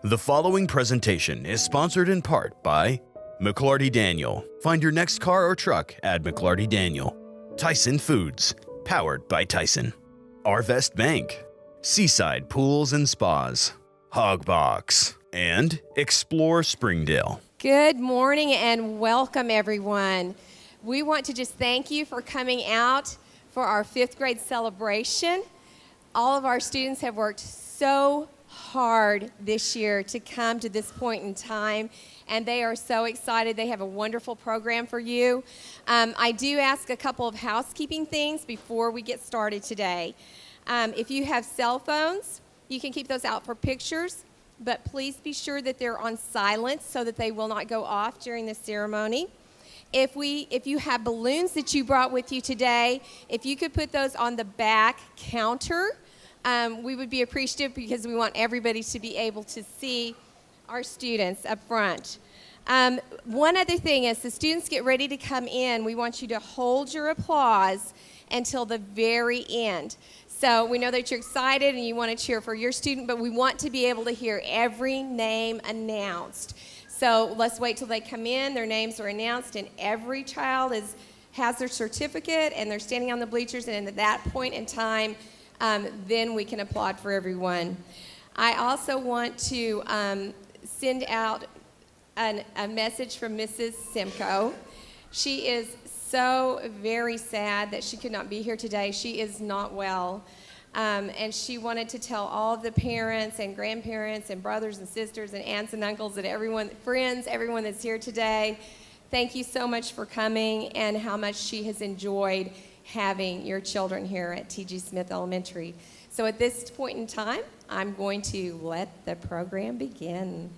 The following presentation is sponsored in part by McLarty Daniel. Find your next car or truck at McLarty Daniel. Tyson Foods, powered by Tyson. Arvest Bank, Seaside Pools and Spas, Hogbox, and Explore Springdale. Good morning and welcome, everyone. We want to just thank you for coming out for our 5th grade celebration. All of our students have worked so hard this year to come to this point in time, and they are so excited. They have a wonderful program for you. I do ask a couple of housekeeping things before we get started today. If you have cell phones, you can keep those out for pictures, but please be sure that they're on silent so that they will not go off during the ceremony. If you have balloons that you brought with you today, if you could put those on the back counter, we would be appreciative because we want everybody to be able to see our students up front. One other thing, as the students get ready to come in, we want you to hold your applause until the very end. So we know that you're excited and you want to cheer for your student, but we want to be able to hear every name announced. So let's wait till they come in, their names are announced, and every child has their certificate, and they're standing on the bleachers, and at that point in time, then we can applaud for everyone. I also want to send out a message from Mrs. Simcoe. She is so very sad that she could not be here today. She is not well. And she wanted to tell all of the parents and grandparents and brothers and sisters and aunts and uncles and everyone, friends, everyone that's here today, thank you so much for coming and how much she has enjoyed having your children here at T.G. Smith Elementary. So at this point in time, I'm going to let the program begin.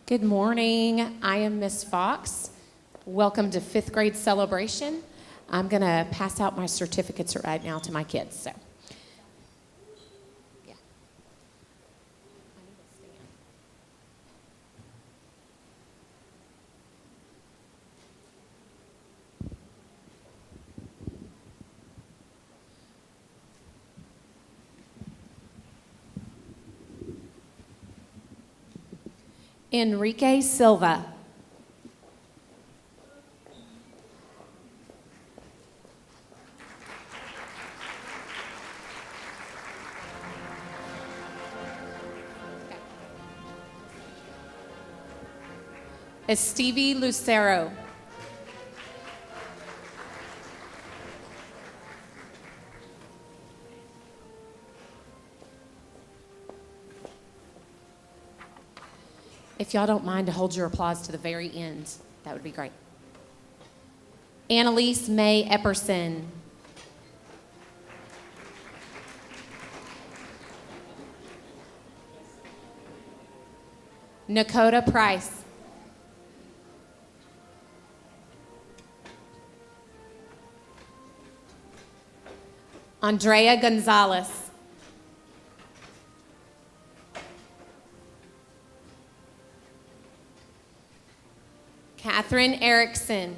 Good morning. I am Miss Fox. Welcome to 5th grade celebration. I'm going to pass out my certificates right now to my kids. So, yeah. Enrique Silva. Estevie Lucero. If y'all don't mind to hold your applause to the very end, that would be great. Annalise May Epperson. Nakota Price. Andrea Gonzalez. Catherine Erickson.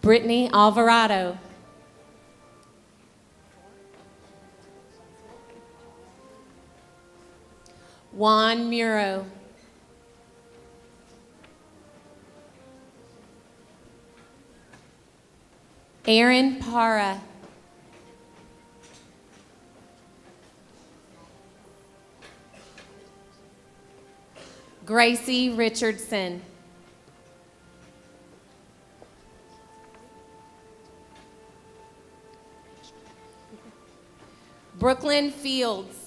Brittany Alvarado. Juan Muro. Aaron Para. Gracie Richardson. Brooklyn Fields.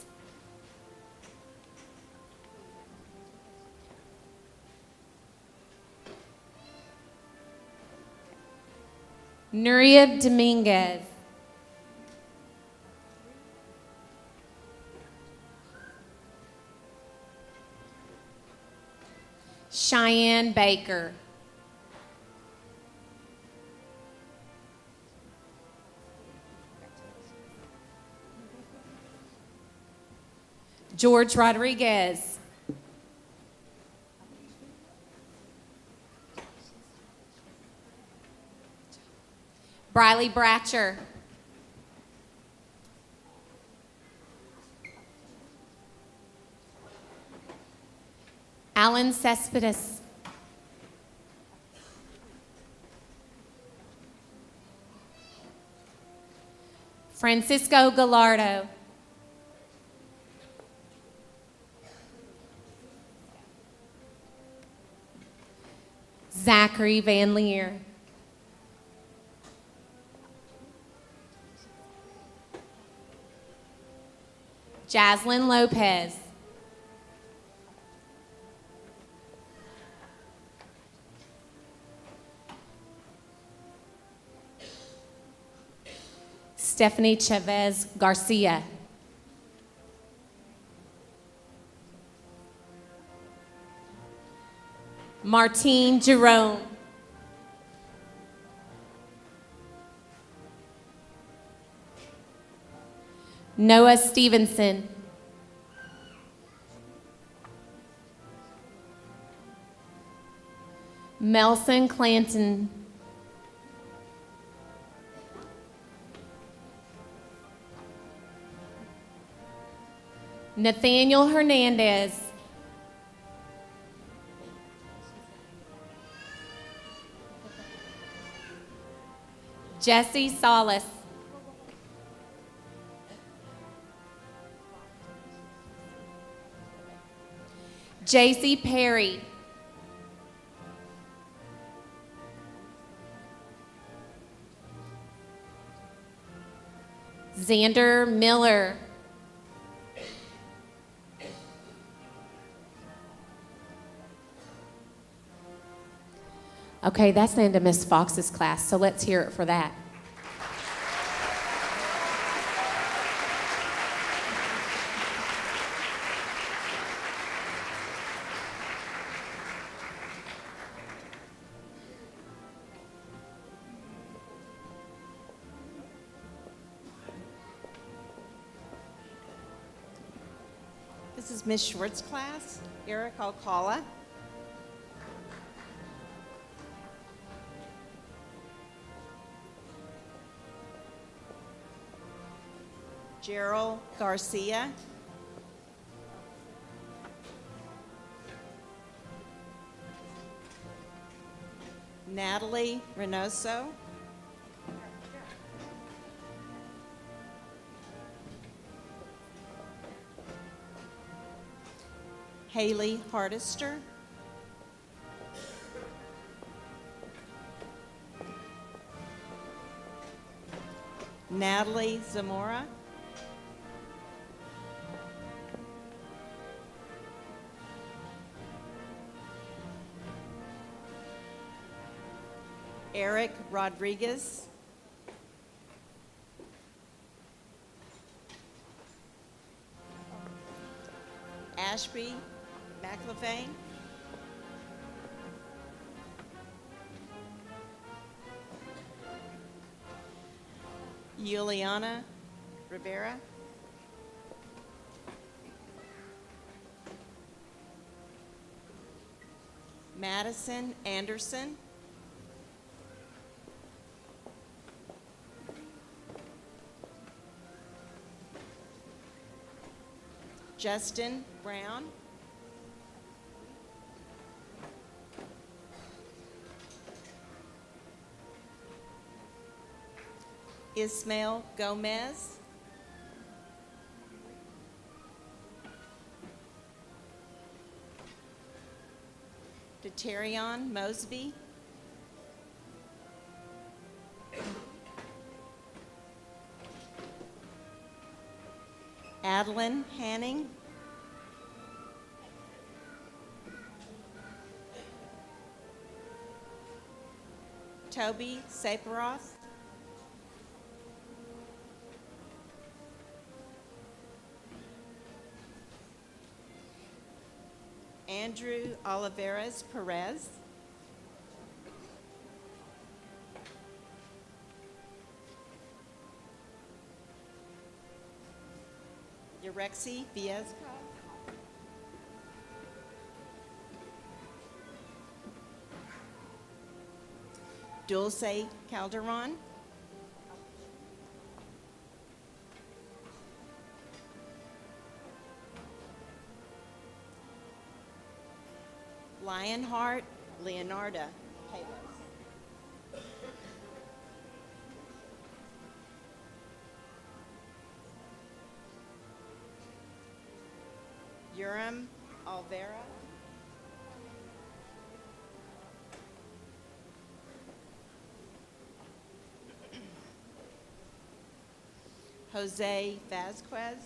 Nuria Dominguez. Cheyenne Baker. George Rodriguez. Briley Bratcher. Alan Cespedes. Francisco Gallardo. Zachary Van Leer. Jaslyn Lopez. Stephanie Chavez Garcia. Martine Jerome. Noah Stevenson. Melson Clanton. Nathaniel Hernandez. Jesse Salas. JC Perry. Xander Miller. Okay, that's the end of Miss Fox's class, so let's hear it for that. This is Miss Schwartz's class, Eric Alcala. Gerald Garcia. Natalie Reynoso. Haley Hardister. Natalie Zamora. Eric Rodriguez. Ashby McLevain. Juliana Rivera. Madison Anderson. Justin Brown. Ismael Gomez. Deterion Mosby. Adeline Hanning. Toby Saparoth. Andrew Oliveras Perez. Urexi Viesca. Dulce Calderon, Lionheart Leonarda Palos, Urim Alvera, Jose Vasquez,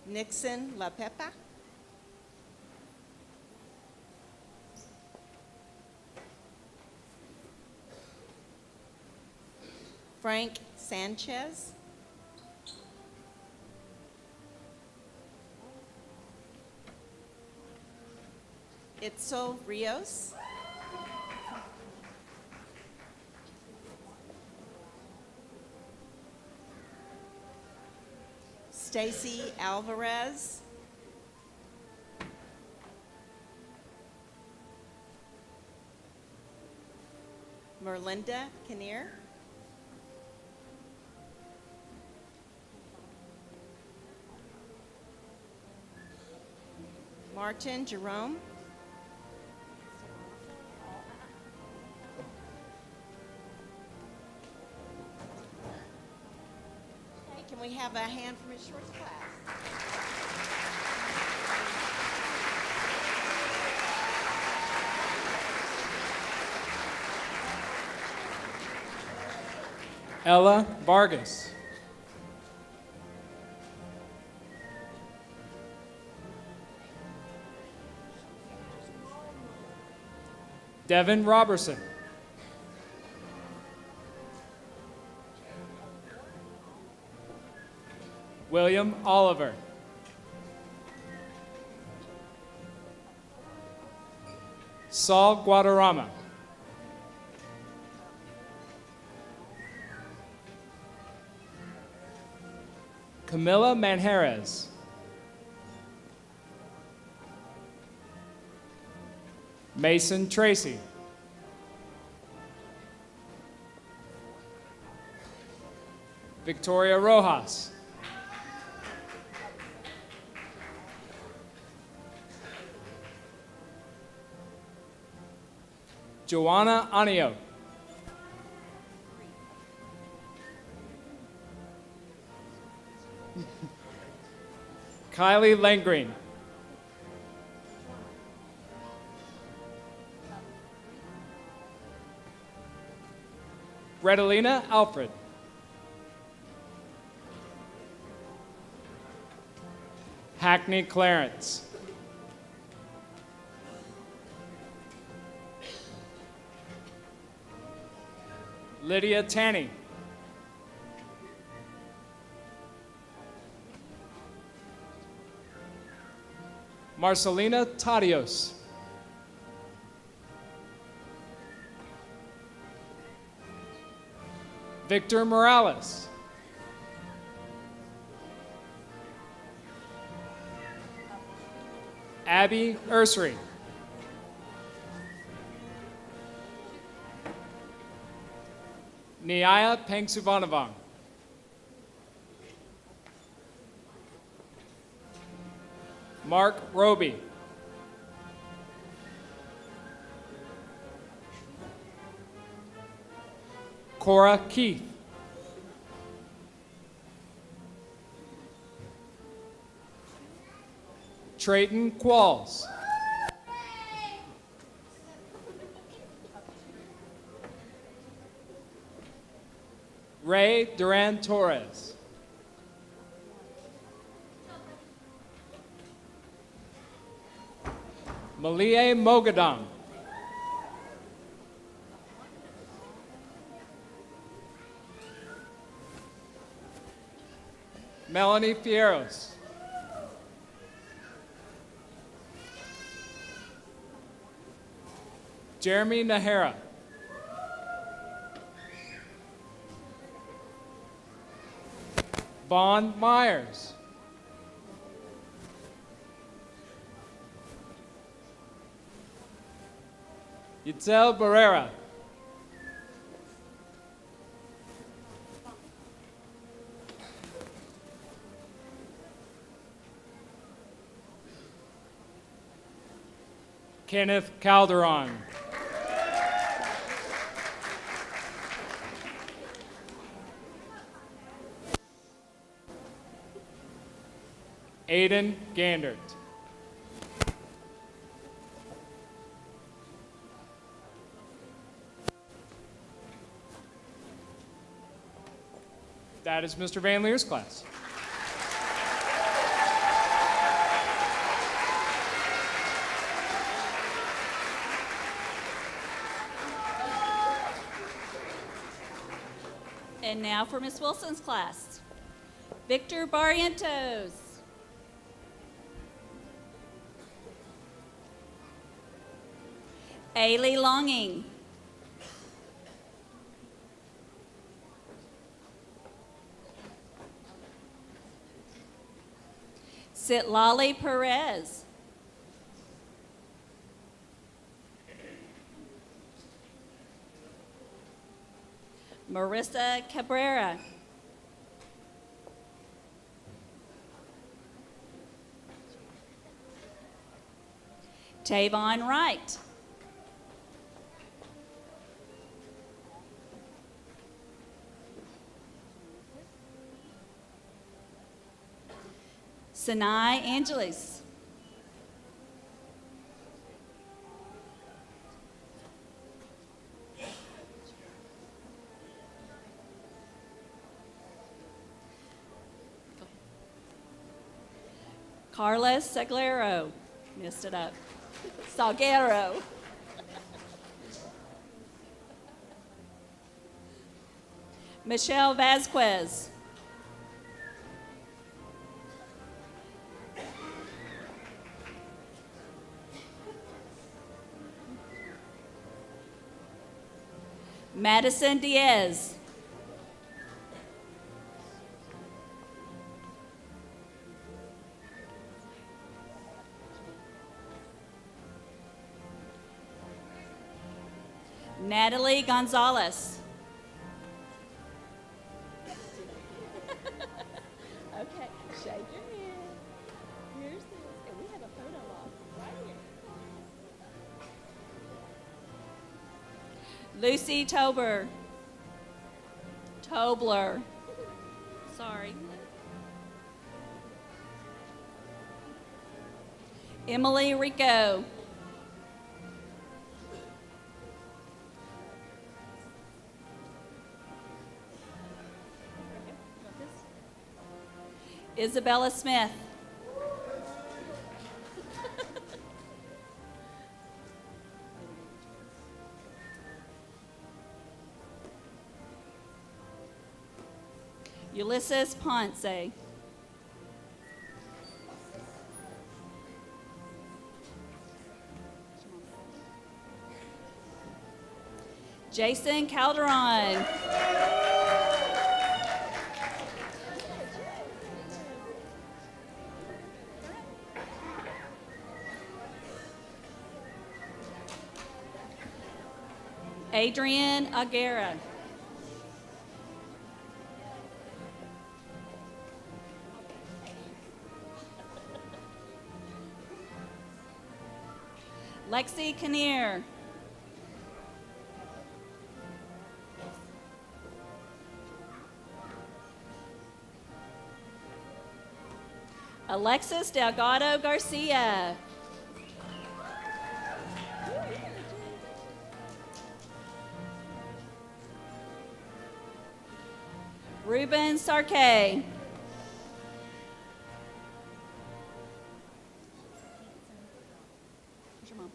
Nixon La Pepa, Frank Sanchez, Itzel Rios, Stacy Alvarez, Merlinda Kinnear, Martin Jerome, okay, can we have a hand from Ms. Short's class? Ella Vargas. Devin Robertson. William Oliver. Saul Guadarrama. Camilla Manjarez. Mason Tracy. Victoria Rojas. Joanna Anio. Kylie Langgreen. Redalina Alfred. Hackney Clarence. Lydia Tanny. Marcelina Tadios. Victor Morales. Abby Ursery. Niaya Pengsuvanavong. Mark Roby. Cora Keith. Trayton Qualls. Ray Duran Torres. Malie Mogadam. Melanie Fierros. Jeremy Nahara. Vaughn Myers. Itzel Barrera. Kenneth Calderon. Aiden Gandert. That is Mr. Van Leer's class. And now for Miss Wilson's class. Victor Barrientos. Ailey Longing. Sitlali Perez. Marissa Cabrera. Tavon Wright. Sinai Angeles. Carlos Saglero. Messed it up. Salguero. Michelle Vasquez. Madison Diaz. Natalie Gonzalez. Okay, shake your head. Here's this, and we have a photo op right here. Lucy Tobler. Sorry. Emily Rico. Isabella Smith. Ulysses Ponce. Jason Calderon. Adrian Aguera. Lexi Kinnear. Alexis Delgado Garcia. Ruben Sarkay. Where's your mom?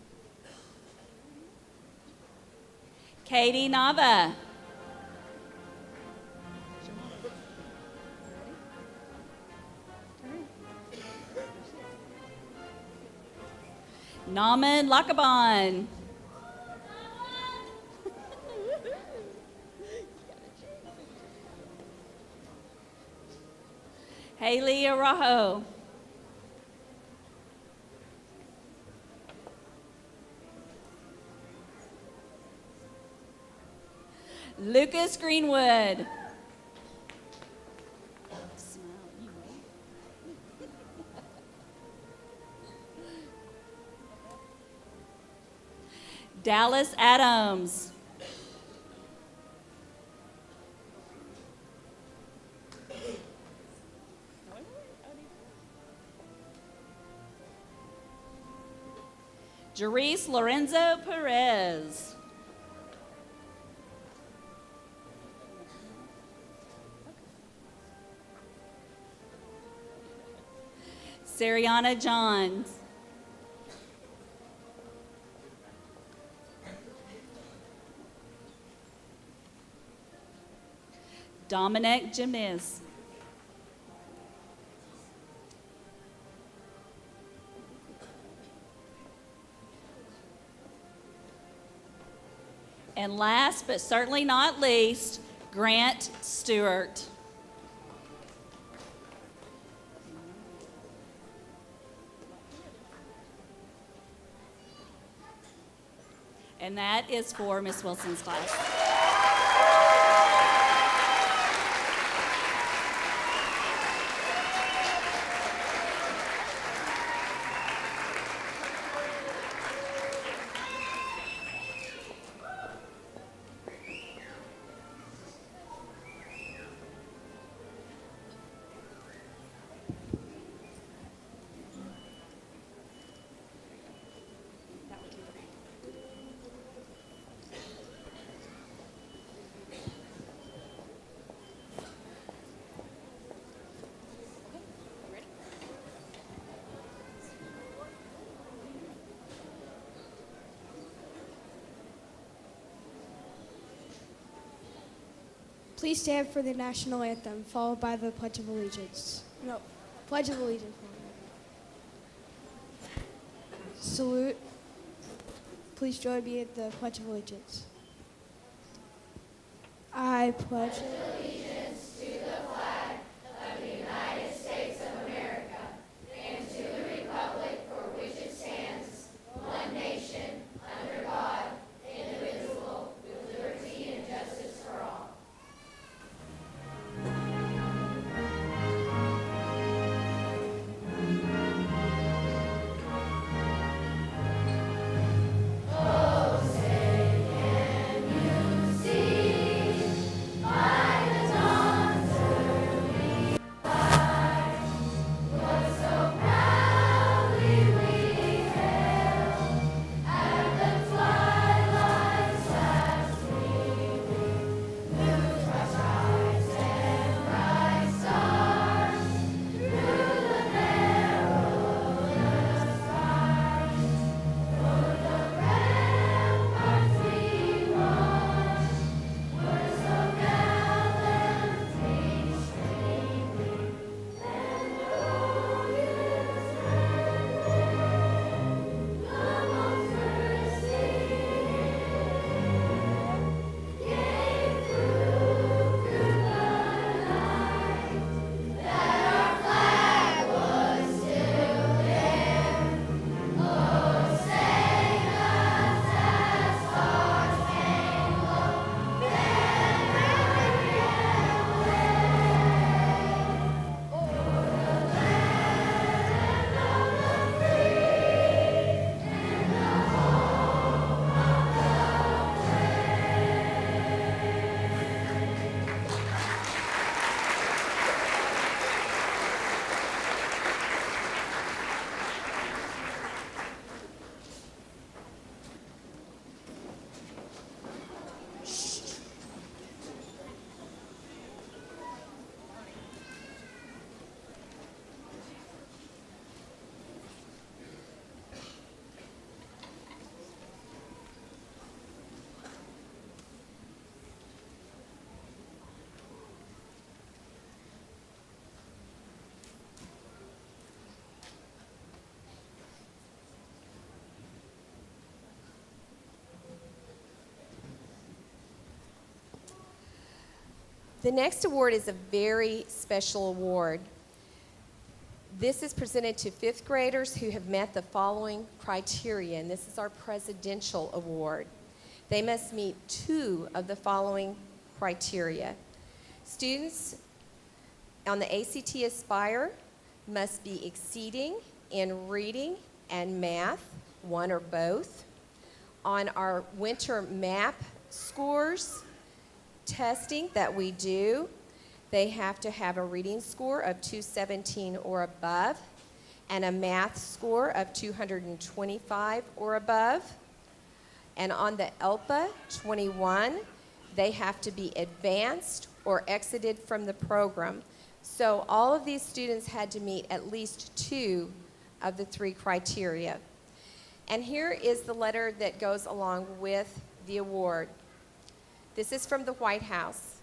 Katie Nava. Naman Lakaban. Haley Arajo. Lucas Greenwood. Dallas Adams. Jerice Lorenzo Perez. Sariana Johns. Dominic Jamiz. And last but certainly not least, Grant Stewart. And that is for Miss Wilson's class. Please stand for the national anthem, followed by the Pledge of Allegiance. No, Pledge of Allegiance. Salute. Please join me at the Pledge of Allegiance. I pledge allegiance to the flag of the United States of America and to the republic for which it stands, one nation, under God, indivisible, with liberty and justice for all. The next award is a very special award. This is presented to fifth graders who have met the following criteria, and this is our presidential award. They must meet two of the following criteria. Students on the ACT Aspire must be exceeding in reading and math, one or both. On our winter map scores testing that we do, they have to have a reading score of 217 or above and a math score of 225 or above. And on the ELPA 21, they have to be advanced or exited from the program. So all of these students had to meet at least 2 of the 3 criteria. And here is the letter that goes along with the award. This is from the White House.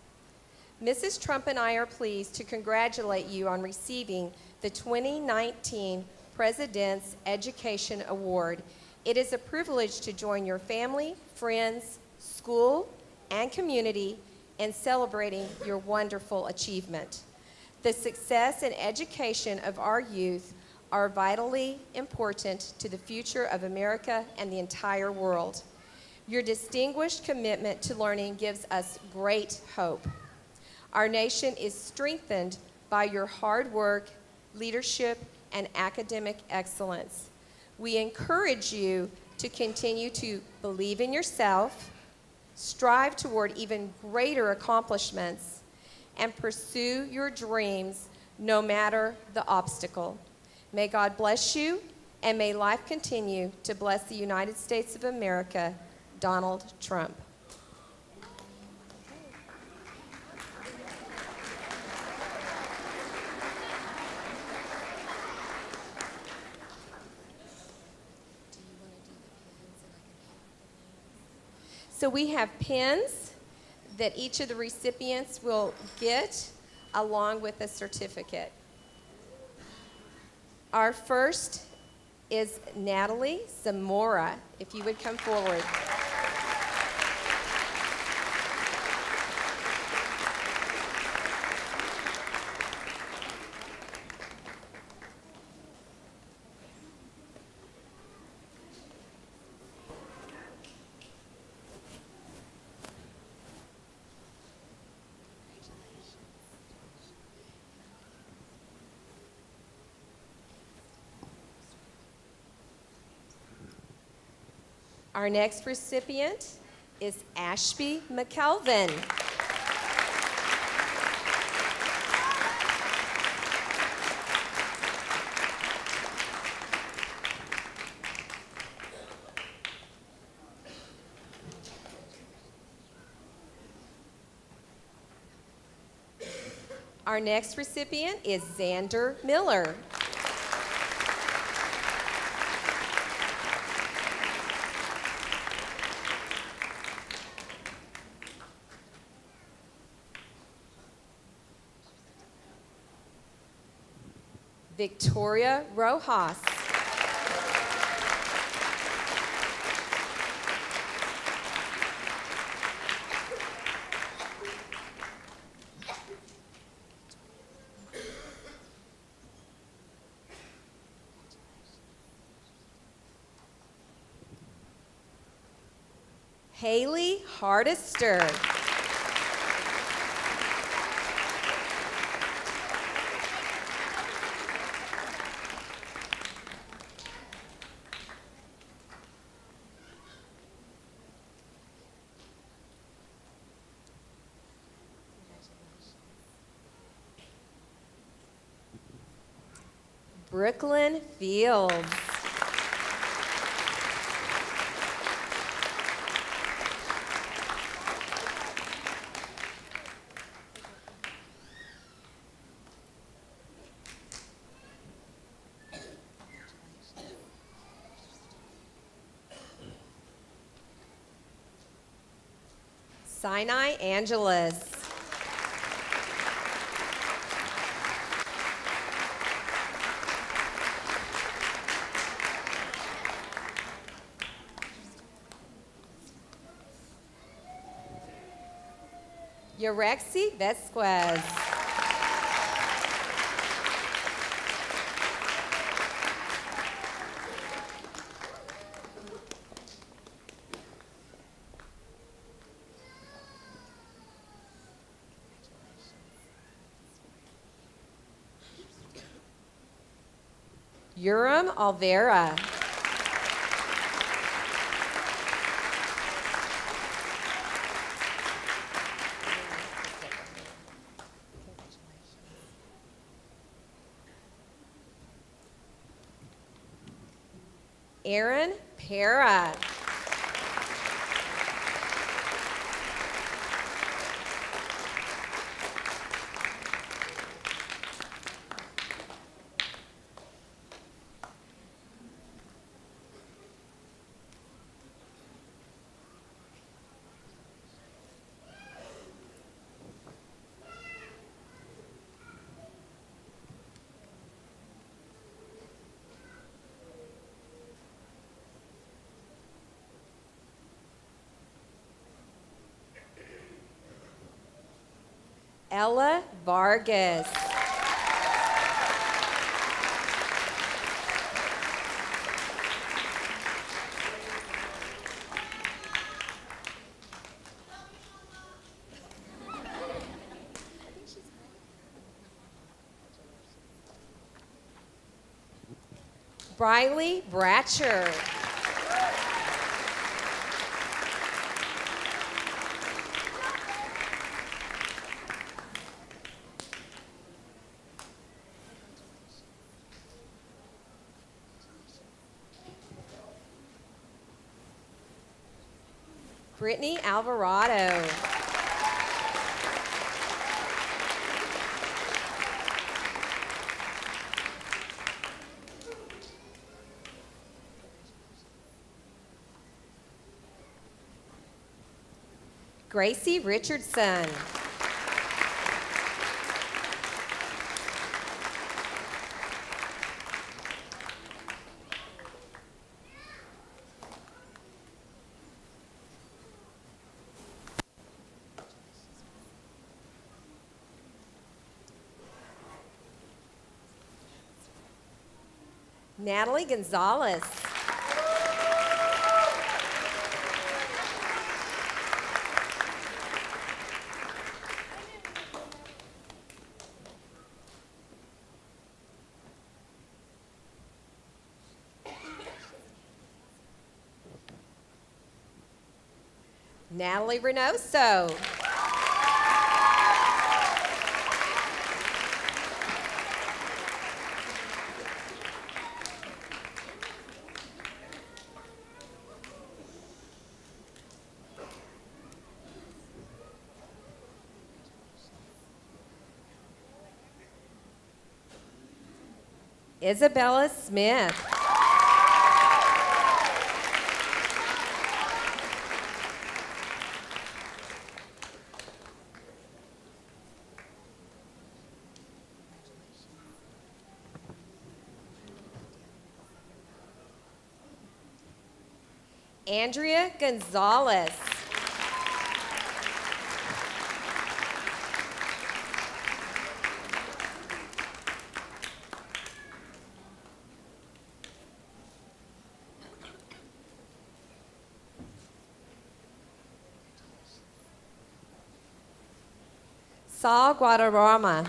Mrs. Trump and I are pleased to congratulate you on receiving the 2019 President's Education Award. It is a privilege to join your family, friends, school, and community in celebrating your wonderful achievement. The success and education of our youth are vitally important to the future of America and the entire world. Your distinguished commitment to learning gives us great hope. Our nation is strengthened by your hard work, leadership, and academic excellence. We encourage you to continue to believe in yourself, strive toward even greater accomplishments, and pursue your dreams no matter the obstacle. May God bless you, and may life continue to bless the United States of America, Donald Trump. So we have pins that each of the recipients will get along with a certificate. Our first is Natalie Zamora, if you would come forward. Our next recipient is Ashby McKelvin. Our next recipient is Xander Miller. Victoria Rojas. Haley Hardister. Brooklyn Fields. Sinai Angeles. Yorexi Vesquez. Urim Alvera. Aaron Para. Ella Vargas. Briley Bratcher. Brittany Alvarado. Gracie Richardson. Natalie Gonzalez. Natalie Reynoso. Isabella Smith. Andrea Gonzalez. Saul Guadarrama.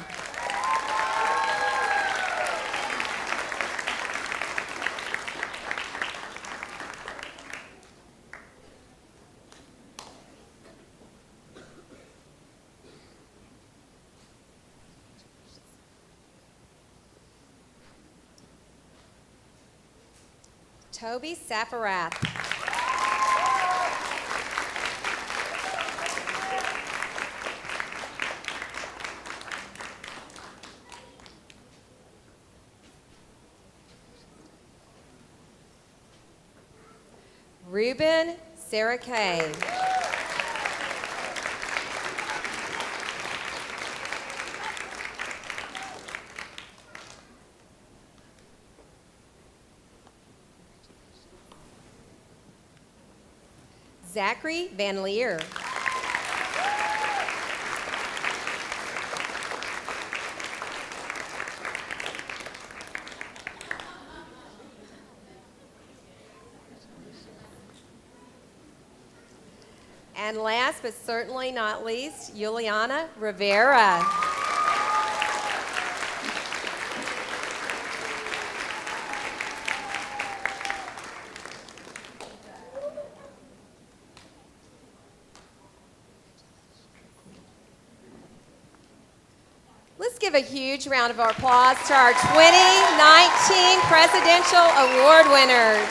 Toby Safarath. Ruben Sarah Kay. Zachary Van Leer. And last but certainly not least, Juliana Rivera. Let's give a huge round of applause to our 2019 Presidential Award winners.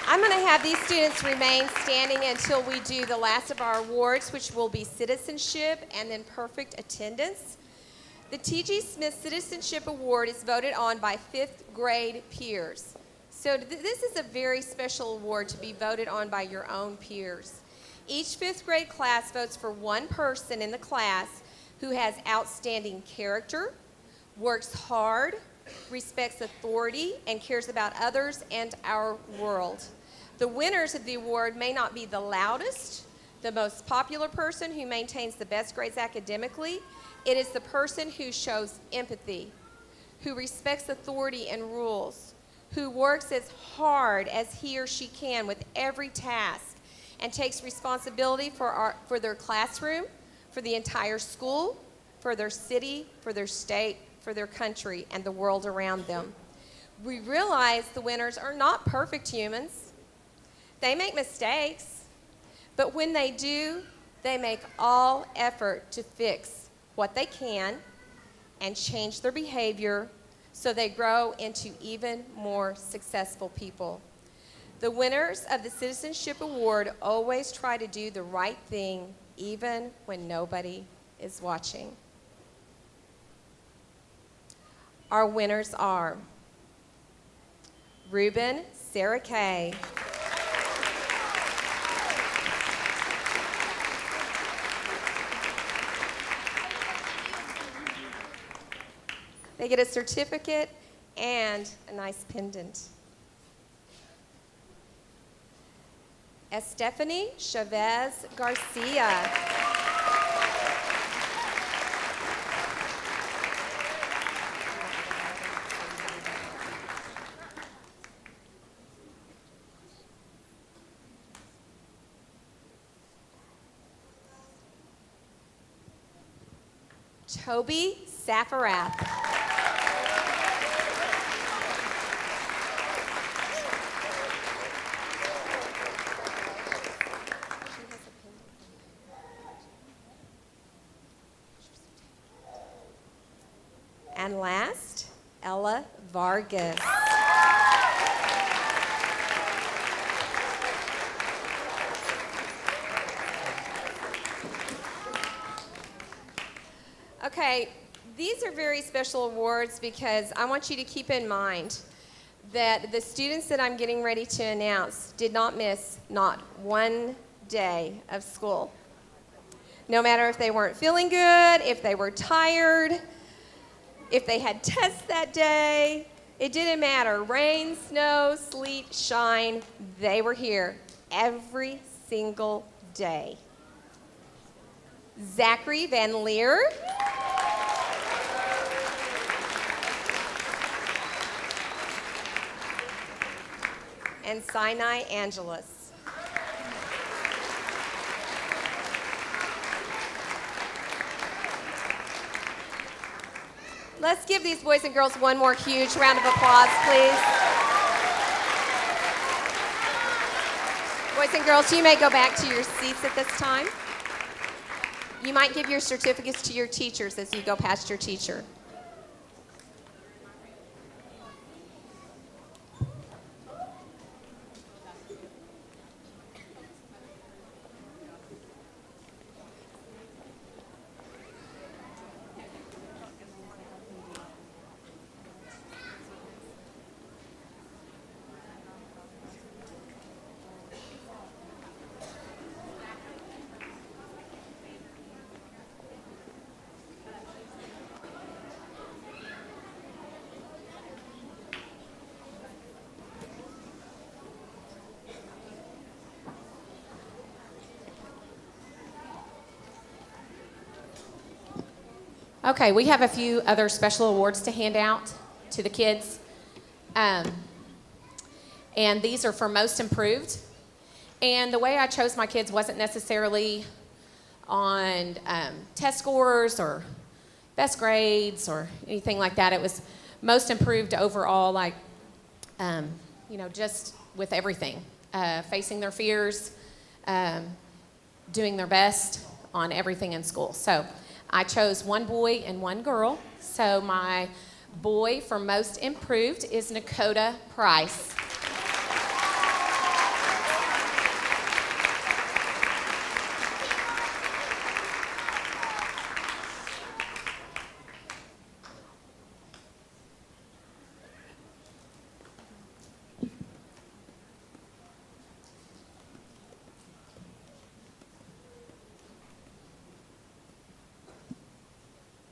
I'm going to have these students remain standing until we do the last of our awards, which will be citizenship and then perfect attendance. The T.G. Smith Citizenship Award is voted on by fifth grade peers. So this is a very special award to be voted on by your own peers. Each fifth grade class votes for one person in the class who has outstanding character, works hard, respects authority, and cares about others and our world. The winners of the award may not be the loudest, the most popular person who maintains the best grades academically. It is the person who shows empathy, who respects authority and rules, who works as hard as he or she can with every task and takes responsibility for their classroom, for the entire school, for their city, for their state, for their country, and the world around them. We realize the winners are not perfect humans. They make mistakes, but when they do, they make all effort to fix what they can and change their behavior so they grow into even more successful people. The winners of the Citizenship Award always try to do the right thing even when nobody is watching. Our winners are Ruben Sarah Kay, they get a certificate and a nice pendant. Estefany Chavez Garcia. Toby Safarath. And last, Ella Vargas. Okay, these are very special awards because I want you to keep in mind that the students that I'm getting ready to announce did not miss not one day of school. No matter if they weren't feeling good, if they were tired, if they had tests that day, it didn't matter. Rain, snow, sleet, shine, they were here every single day. Zachary Van Leer. And Sinai Angelus. Let's give these boys and girls one more huge round of applause, please. Boys and girls, you may go back to your seats at this time. You might give your certificates to your teachers as you go past your teacher. Okay, we have a few other special awards to hand out to the kids. And these are for most improved. And the way I chose my kids wasn't necessarily on test scores or best grades or anything like that. It was most improved overall, like, just with everything. Facing their fears, doing their best on everything in school. So I chose one boy and one girl. So my boy for most improved is Nakota Price.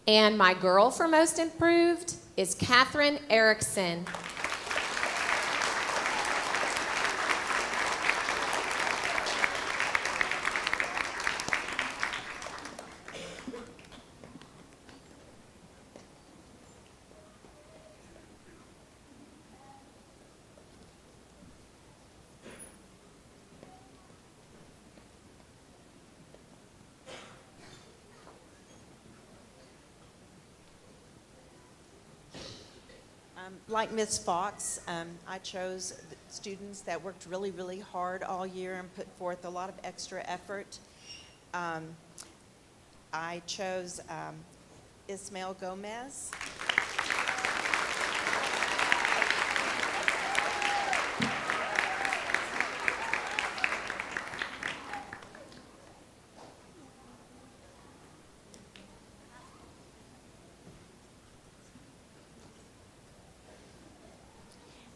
And my girl for most improved is Catherine Erickson. Like Ms. Fox, I chose students that worked really, really hard all year and put forth a lot of extra effort. I chose Ismael Gomez.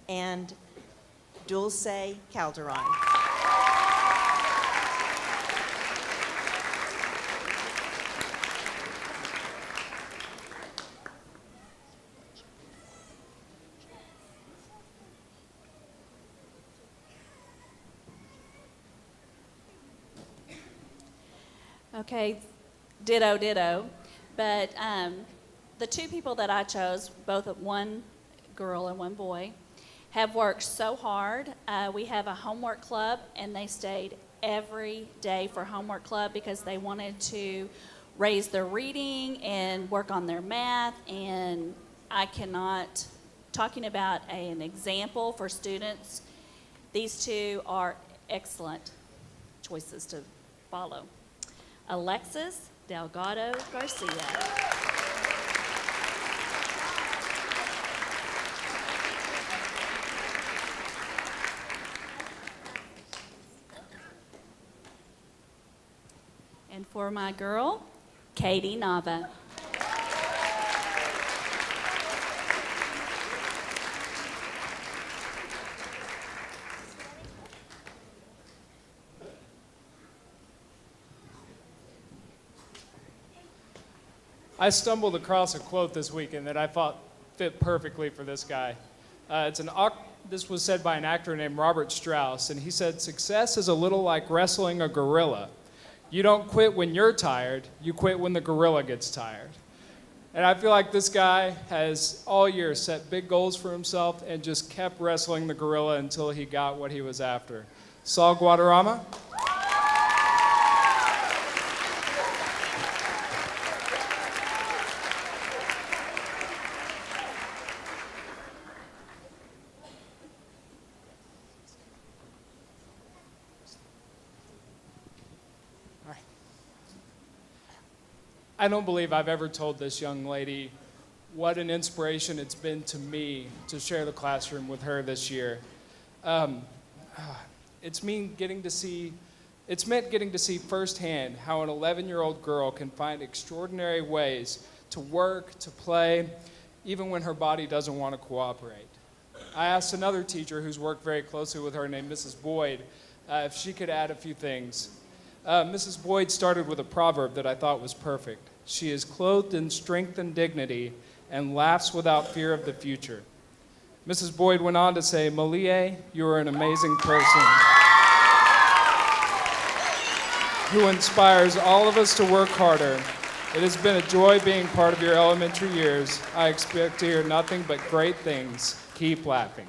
And Dulce Calderon. Okay, ditto, ditto. But the two people that I chose, both one girl and one boy, have worked so hard. We have a homework club, and they stayed every day for homework club because they wanted to raise their reading and work on their math. And I cannot, talking about an example for students, these two are excellent choices to follow. Alexis Delgado Garcia. And for my girl, Katie Nava. I stumbled across a quote this weekend that I thought fit perfectly for this guy. This was said by an actor named Robert Strauss, and he said, "Success is a little like wrestling a gorilla. You don't quit when you're tired, you quit when the gorilla gets tired." And I feel like this guy has all year set big goals for himself and just kept wrestling the gorilla until he got what he was after. Saul Guadarrama. I don't believe I've ever told this young lady what an inspiration it's been to me to share the classroom with her this year. It's meant getting to see firsthand how an 11-year-old girl can find extraordinary ways to work, to play, even when her body doesn't want to cooperate. I asked another teacher who's worked very closely with her named Mrs. Boyd if she could add a few things. Mrs. Boyd started with a proverb that I thought was perfect. She is clothed in strength and dignity and laughs without fear of the future. Mrs. Boyd went on to say, "Malie, you are an amazing person who inspires all of us to work harder. It has been a joy being part of your elementary years. I expect to hear nothing but great things. Keep laughing."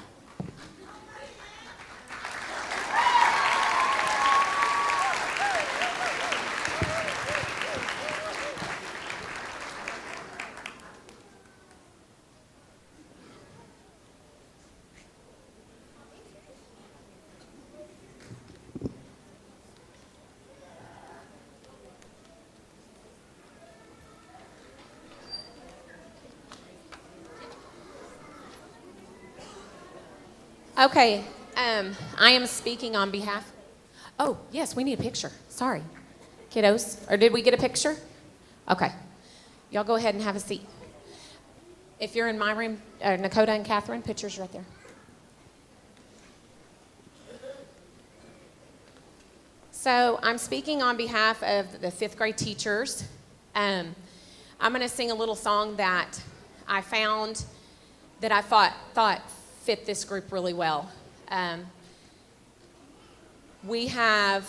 Okay, I am speaking on behalf. Oh, yes, we need a picture. Sorry. Kiddos, or did we get a picture? Okay. Y'all go ahead and have a seat. If you're in my room, Nakota and Catherine, pictures right there. So I'm speaking on behalf of the fifth grade teachers. I'm going to sing a little song that I found that I thought fit this group really well. We have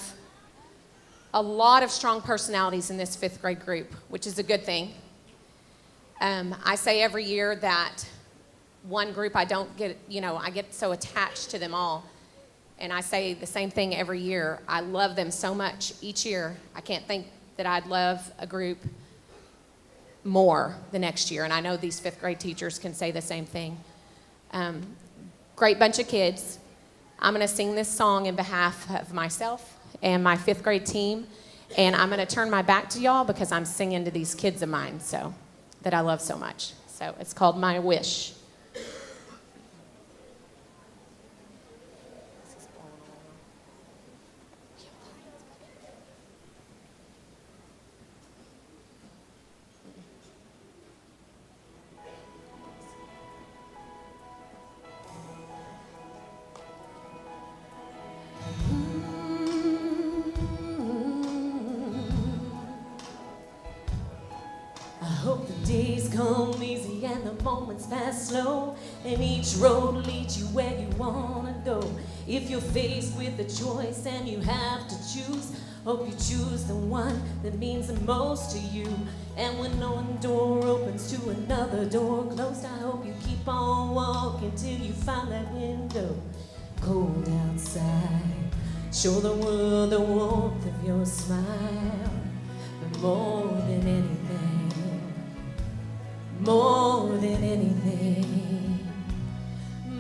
a lot of strong personalities in this fifth grade group, which is a good thing. I say every year that one group I don't get, I get so attached to them all. And I say the same thing every year. I love them so much each year. I can't think that I'd love a group more the next year. And I know these fifth grade teachers can say the same thing. Great bunch of kids. I'm going to sing this song in behalf of myself and my fifth grade team. And I'm going to turn my back to y'all because I'm singing to these kids of mine that I love so much. So it's called My Wish. I hope the days come easy and the moments pass slow, and each road leads you where you wanna go. If you're faced with a choice and you have to choose, hope you choose the one that means the most to you. And when one door opens to another door closed, I hope you keep on walking till you find that window. Cold outside, show the world the warmth of your smile. But more than anything,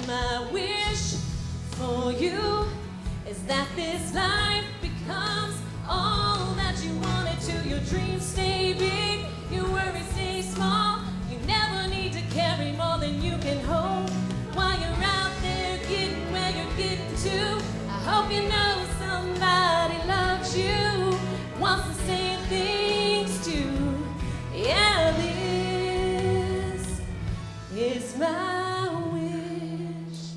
my wish for you is that this life becomes all that you wanted to. Your dreams stay big, your worries stay small. You never need to carry more than you can hold. While you're out there getting where you're getting to, I hope you know somebody loves you, wants the same things too. Yeah, this is my wish.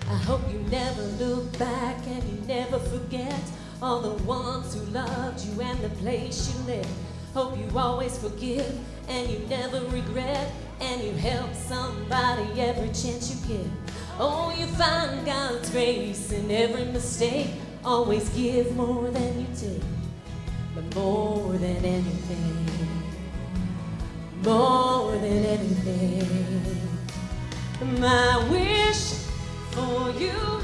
I hope you never look back and you never forget all the ones who loved you and the place you lived. Hope you always forgive and you never regret, and you help somebody every chance you get. Oh, you find God's grace in every mistake. Always give more than you take. But more than anything, my wish for you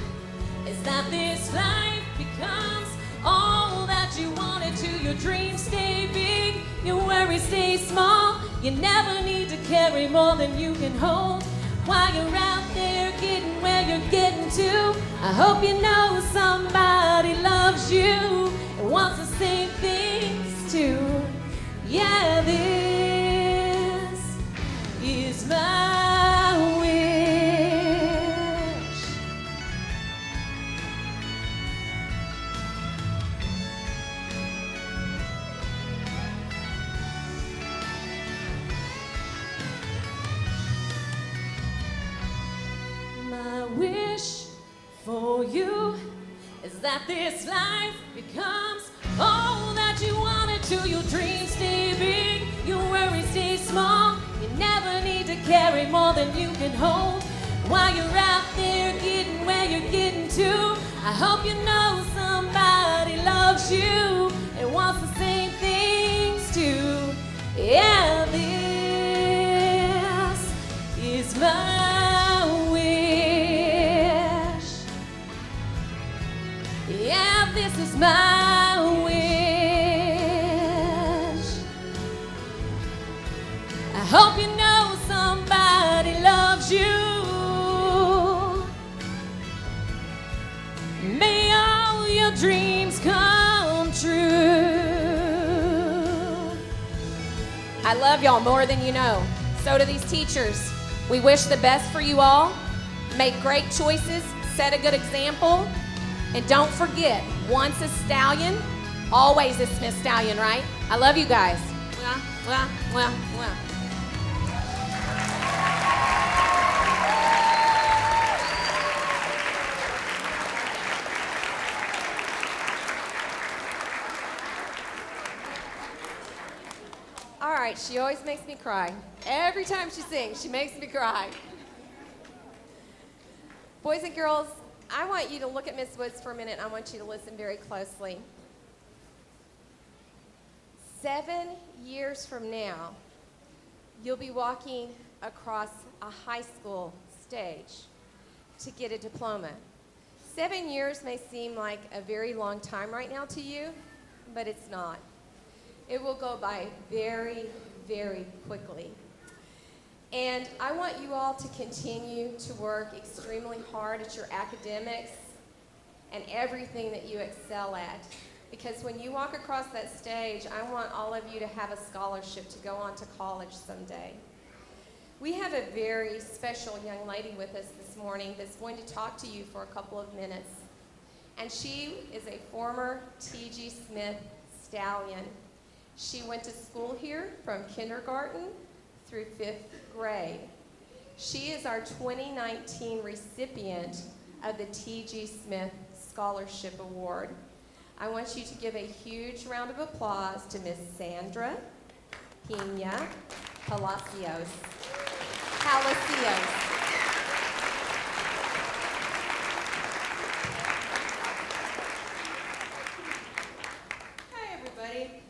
is that this life becomes all that you wanted to. Your dreams stay big, your worries stay small. You never need to carry more than you can hold. While you're out there getting where you're getting to, I hope you know somebody loves you and wants the same things too. Yeah, this is my wish. My wish for you is that this life becomes all that you wanted to. Your dreams stay big, your worries stay small. You never need to carry more than you can hold. While you're out there getting where you're getting to, I hope you know somebody loves you and wants the same things too. Yeah, this is my wish. Yeah, this is my wish. I hope you know somebody loves you. May all your dreams come true. I love y'all more than you know. So do these teachers. We wish the best for you all. Make great choices, set a good example, and don't forget, once a stallion, always a Smith stallion, right? I love you guys. Mwah, mwah, mwah, mwah. All right, she always makes me cry. Every time she sings, she makes me cry. Boys and girls, I want you to look at Miss Woods for a minute. I want you to listen very closely. 7 years from now, you'll be walking across a high school stage to get a diploma. 7 years may seem like a very long time right now to you, but it's not. It will go by very, very quickly. And I want you all to continue to work extremely hard at your academics and everything that you excel at. Because when you walk across that stage, I want all of you to have a scholarship to go on to college someday. We have a very special young lady with us this morning that's going to talk to you for a couple of minutes. And she is a former T.G. Smith stallion. She went to school here from kindergarten through 5th grade. She is our 2019 recipient of the T.G. Smith Scholarship Award. I want you to give a huge round of applause to Miss Sandra Pena Palacios. Hi, everybody.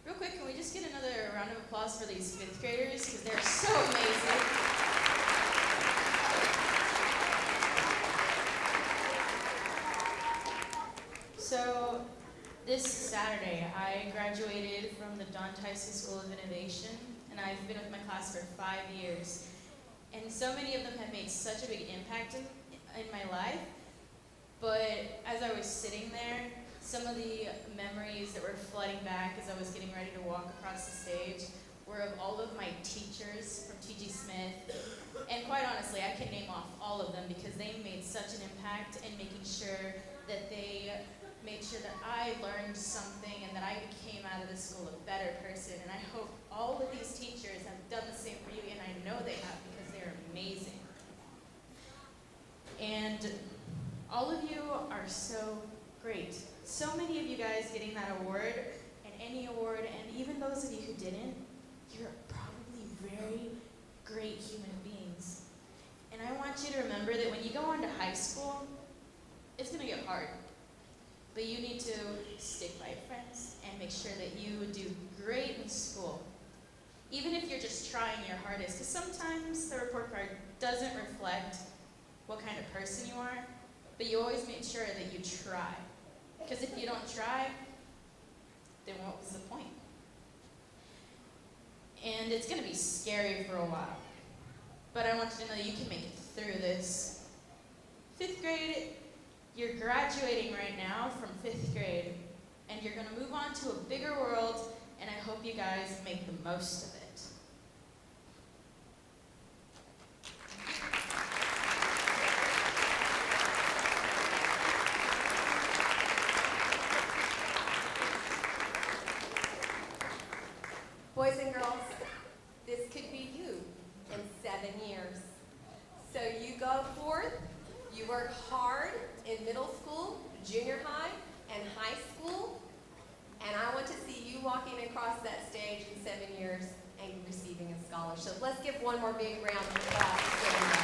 Real quick, can we just get another round of applause for these 5th graders? Because they're so amazing. So, this Saturday, I graduated from the Don Tyson School of Innovation, and I've been with my class for 5 years. And so many of them have made such a big impact in my life. But as I was sitting there, some of the memories that were flooding back as I was getting ready to walk across the stage were of all of my teachers from T.G. Smith. And quite honestly, I can name off all of them because they made such an impact in making sure that they made sure that I learned something and that I became out of this school a better person. And I hope all of these teachers have done the same for you, and I know they have because they're amazing. And all of you are so great. So many of you guys getting that award, and any award, and even those of you who didn't, you're probably very great human beings. And I want you to remember that when you go on to high school, it's going to get hard. But you need to stick by friends and make sure that you do great in school. Even if you're just trying your hardest, because sometimes the report card doesn't reflect what kind of person you are, but you always make sure that you try. Because if you don't try, then what was the point? And it's going to be scary for a while. But I want you to know that you can make it through this. 5th grade, you're graduating right now from 5th grade, and you're going to move on to a bigger world, and I hope you guys make the most of it. Boys and girls, this could be you in 7 years. So you go forth, you work hard in middle school, junior high, and high school, and I want to see you walking across that stage in 7 years and receiving a scholarship. Let's give one more big round of applause to Sandra.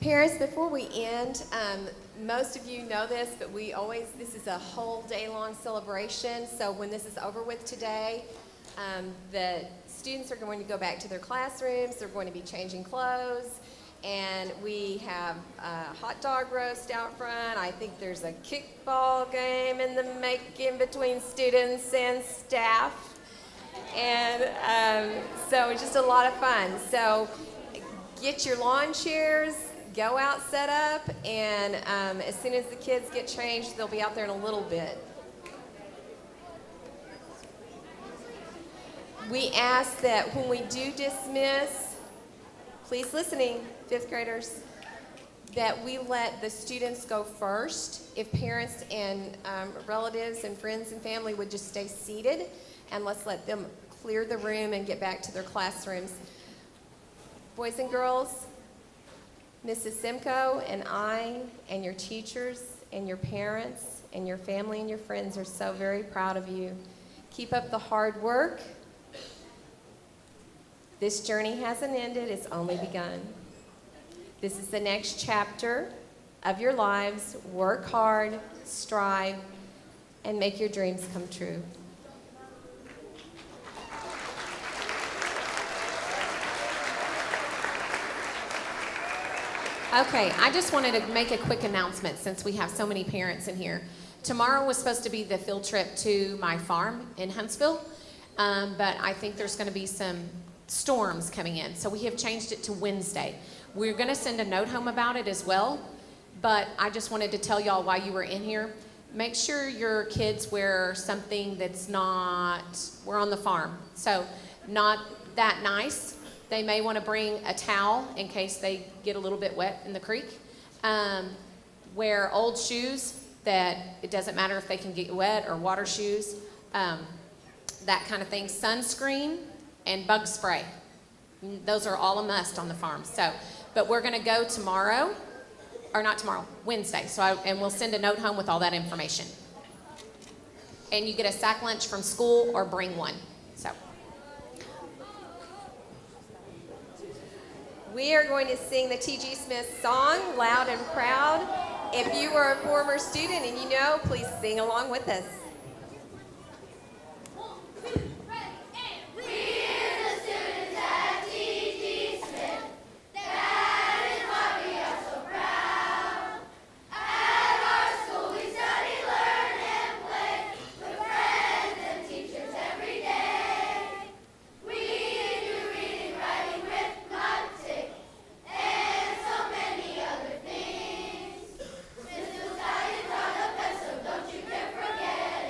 Parents, before we end, most of you know this, but this is a whole day long celebration. So when this is over with today, the students are going to go back to their classrooms. They're going to be changing clothes. And we have a hot dog roast out front. I think there's a kickball game in the making between students and staff. And so it's just a lot of fun. So get your lawn chairs, go out, set up, and as soon as the kids get changed, they'll be out there in a little bit. We ask that when we do dismiss, please listening, fifth graders, that we let the students go first. If parents and relatives and friends and family would just stay seated, and let's let them clear the room and get back to their classrooms. Boys and girls, Mrs. Simcoe and I and your teachers and your parents and your family and your friends are so very proud of you. Keep up the hard work. This journey hasn't ended, it's only begun. This is the next chapter of your lives. Work hard, strive, and make your dreams come true. Okay, I just wanted to make a quick announcement since we have so many parents in here. Tomorrow was supposed to be the field trip to my farm in Huntsville, but I think there's going to be some storms coming in, so we have changed it to Wednesday. We're going to send a note home about it as well, but I just wanted to tell y'all while you were in here, make sure your kids wear something that's not, we're on the farm, so not that nice. They may want to bring a towel in case they get a little bit wet in the creek. Wear old shoes that it doesn't matter if they can get wet, or water shoes, that kind of thing. Sunscreen and bug spray. Those are all a must on the farm. So, but we're going to go tomorrow, or not tomorrow, Wednesday. And we'll send a note home with all that information. And you get a sack lunch from school or bring one. So. We are going to sing the T.G. Smith song, Loud and Proud. If you were a former student and you know, please sing along with us. Don't you forget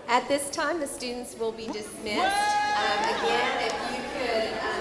At this time, the students will be dismissed. Again, if you could